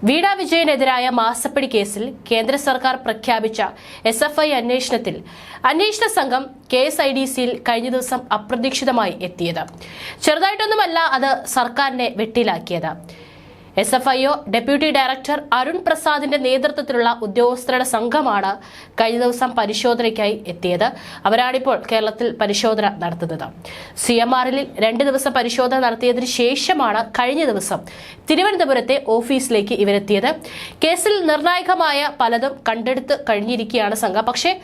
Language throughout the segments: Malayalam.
വീണ വിജയനെതിരായ മാസപ്പടി കേസിൽ കേന്ദ്ര സർക്കാർ പ്രഖ്യാപിച്ച SFI അന്വേഷണത്തിൽ അന്വേഷണ സംഘം KSIDCയിൽ കഴിഞ്ഞ ദിവസം അപ്രതീക്ഷിതമായി എത്തിയത് ചെറുതായിട്ടൊന്നുമല്ല, അത് സർക്കാരിനെ വെട്ടിലാക്കിയത്. SFIO ഡെപ്യൂട്ടി ഡയറക്ടർ അരുൺ പ്രസാദിന്റെ നേതൃത്വത്തിലുള്ള ഉദ്യോഗസ്ഥരുടെ സംഘമാണ് കഴിഞ്ഞ ദിവസം പരിശോധനയ്ക്കായി എത്തിയത്. അവരാണിപ്പോൾ കേരളത്തിൽ പരിശോധന നടത്തുന്നത്. CMRL 2 ദിവസം പരിശോധന നടത്തിയതിനു ശേഷമാണ് കഴിഞ്ഞ ദിവസം തിരുവനന്തപുരത്തെ ഓഫീസിലേക്ക് ഇവരെത്തിയത്. കേസിൽ നിർണായകമായ പലതും കണ്ടെടുത്ത് കഴിഞ്ഞിരിക്കുകയാണ് സംഘം. പക്ഷേ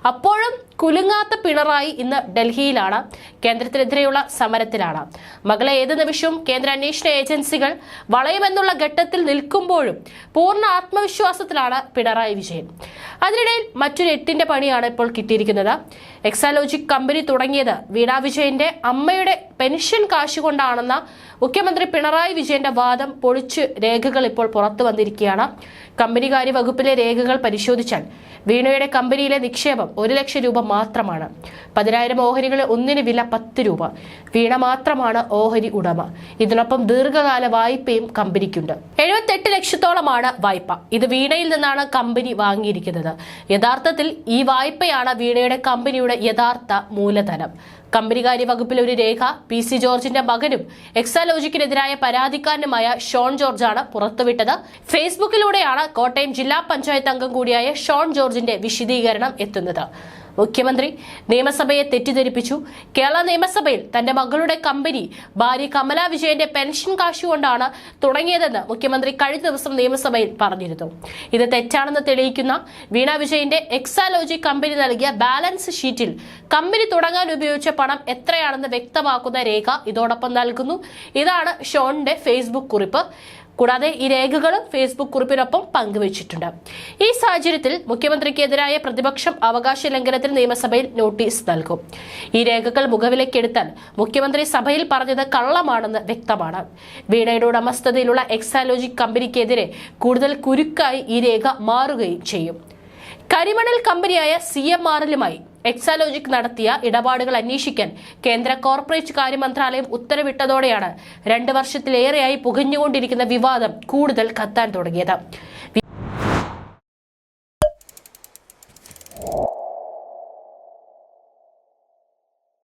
അപ്പോഴും കുലുങ്ങാത്ത പിണറായി ഇന്ന് ഡൽഹിയിലാണ്. കേന്ദ്രത്തിനെതിരെയുള്ള സമരത്തിലാണ്. മകളെ ഏത് നിമിഷവും കേന്ദ്ര അന്വേഷണ ഏജൻസികൾ വളയുമെന്നുള്ള ഘട്ടത്തിൽ നിൽക്കുമ്പോഴും പൂർണ്ണ ആത്മവിശ്വാസത്തിലാണ് പിണറായി വിജയൻ. അതിനിടയിൽ മറ്റൊരു 8ന്റെ പണിയാണ് ഇപ്പോൾ കിട്ടിയിരിക്കുന്നത്. എക്സാലോജിക് കമ്പനി തുടങ്ങിയത് വീണ വിജയന്റെ അമ്മയുടെ പെൻഷൻ കാശുകൊണ്ടാണെന്ന മുഖ്യമന്ത്രി പിണറായി വിജയന്റെ വാദം പൊളിച്ച് രേഖകൾ ഇപ്പോൾ പുറത്തു വന്നിരിക്കുകയാണ്. കമ്പനികാര്യ വകുപ്പിലെ രേഖകൾ പരിശോധിച്ചാൽ വീണയുടെ കമ്പനിയിലെ നിക്ഷേപം 1 ലക്ഷം രൂപ മാത്രമാണ്. 10,000 ഓഹരികളിൽ ഒന്നിന് വില 10 രൂപ. വീണ മാത്രമാണ് ഓഹരി ഉടമ. ഇതിനൊപ്പം ദീർഘകാല വായ്പയും കമ്പനിക്കുണ്ട്. 78 ലക്ഷത്തോളമാണ് വായ്പ. ഇത് വീണയിൽ നിന്നാണ് കമ്പനി വാങ്ങിയിരിക്കുന്നത്. യഥാർത്ഥത്തിൽ ഈ വായ്പയാണ് വീണയുടെ കമ്പനിയുടെ യഥാർത്ഥ മൂലധനം. കമ്പനികാര്യ വകുപ്പിലെ ഒരു രേഖ PC ജോർജിന്റെ മകനും എക്സാലോജിക്കിനെതിരായ പരാതിക്കാരനുമായ ഷോൺ ജോർജാണ് പുറത്തുവിട്ടത്. ഫേസ്ബുക്കിലൂടെയാണ് കോട്ടയം ജില്ലാ പഞ്ചായത്ത് അംഗം കൂടിയായ ഷോൺ ജോർജിന്റെ വിശദീകരണം എത്തുന്നത്. മുഖ്യമന്ത്രി നിയമസഭയെ തെറ്റിദ്ധരിപ്പിച്ചു. കേരള നിയമസഭയിൽ തന്റെ മകളുടെ കമ്പനി ഭാര്യ കമല വിജയന്റെ പെൻഷൻ കാശുകൊണ്ടാണ് തുടങ്ങിയതെന്ന് മുഖ്യമന്ത്രി കഴിഞ്ഞ ദിവസം നിയമസഭയിൽ പറഞ്ഞിരുന്നു. ഇത് തെറ്റാണെന്ന് തെളിയിക്കുന്ന വീണ വിജയന്റെ എക്സാലോജി കമ്പനി നൽകിയ ബാലൻസ് ഷീറ്റിൽ കമ്പനി തുടങ്ങാൻ ഉപയോഗിച്ച പണം എത്രയാണെന്ന് വ്യക്തമാക്കുന്ന രേഖ ഇതോടൊപ്പം നൽകുന്നു. ഇതാണ് ഷോണിന്റെ ഫേസ്ബുക്ക് കുറിപ്പ്. കൂടാതെ ഈ രേഖകളും ഫേസ്ബുക്ക് കുറിപ്പിനൊപ്പം പങ്കുവച്ചിട്ടുണ്ട്. ഈ സാഹചര്യത്തിൽ മുഖ്യമന്ത്രിക്കെതിരായ പ്രതിപക്ഷം അവകാശ ലംഘനത്തിൽ നിയമസഭയിൽ നോട്ടീസ് നൽകും. ഈ രേഖകൾ മുഖവിലക്കെടുത്താൽ മുഖ്യമന്ത്രി സഭയിൽ പറഞ്ഞത് കള്ളമാണെന്ന് വ്യക്തമാണ്. വീണയുടെ ഉടമസ്ഥതയിലുള്ള എക്സാലോജിക് കമ്പനിക്കെതിരെ കൂടുതൽ കുരുക്കായി ഈ രേഖ മാറുകയും ചെയ്യും. കരിമണൽ കമ്പനിയായ CMRLുമായി എക്സാലോജിക് നടത്തിയ ഇടപാടുകൾ അന്വേഷിക്കാൻ കേന്ദ്ര കോർപ്പറേറ്റ് കാര്യ മന്ത്രാലയം ഉത്തരവിട്ടതോടെയാണ് 2 വർഷത്തിലേറെയായി പുകഞ്ഞുകൊണ്ടിരിക്കുന്ന വിവാദം കൂടുതൽ കത്താൻ തുടങ്ങിയത്.